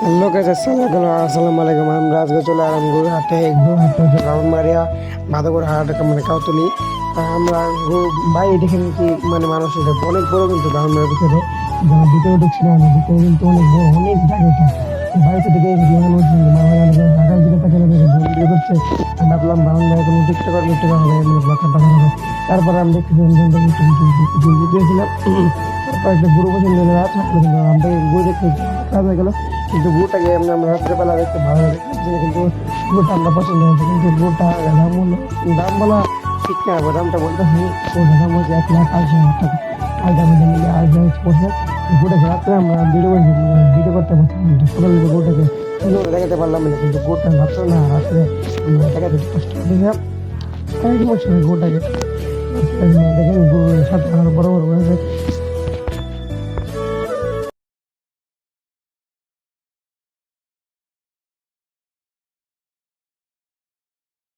Hello guys, আসসালামু আলাইকুম। আমরা আজকে চলে আসলাম গরুহাটে। গরুহাটে হচ্ছে ব্রাহ্মণবাড়িয়া বাঁধাগড় হাট মানে কাউতলি। আমরা ভাই দেখে নিচ্ছি মানে মানুষ এটা অনেক বড়, কিন্তু ব্রাহ্মণবাড়িয়ার ভিতরে যারা ভিতরে ঢুকছিল না, ভিতরে কিন্তু অনেক বড়, অনেক জায়গাটা বাড়িতে দেখে মানুষ ঢাকার দিকে তাকে ভিডিও করছে। আমি ভাবলাম ব্রাহ্মণবাড়িয়া কোনো টিকটকার মিট্টকার হবে, মানে ব্লগার টাকা হবে। তারপরে আমি দেখতেছিলাম তারপর একটা গরু পছন্দ হলো, রাত থাকলো, কিন্তু আমাদের গরু দেখতে কাজ হয়ে গেল। কিন্তু গরুটাকে আমরা রাত্রেবেলা দেখতে ভালো লাগে, কিন্তু গরুটা আমরা পছন্দ হয়েছে। কিন্তু গরুটা দাম হলো, দাম বলা ঠিক না, দামটা বলতেছি। গরুটার দাম হচ্ছে 1,80,000 টাকা। আর দামে দামে আর পড়ছে। গরুটাকে রাত্রে আমরা ভিডিও করতে পারছিলাম, কিন্তু সকালে গরুটাকে দেখাতে পারলাম না। কিন্তু গরুটা রাত্রে না, রাত্রে দেখাতে কষ্ট হয়েছে। তাই কি বলছি গরুটাকে দেখেন, গরুর সাথে আরো বড় বড় হয়েছে।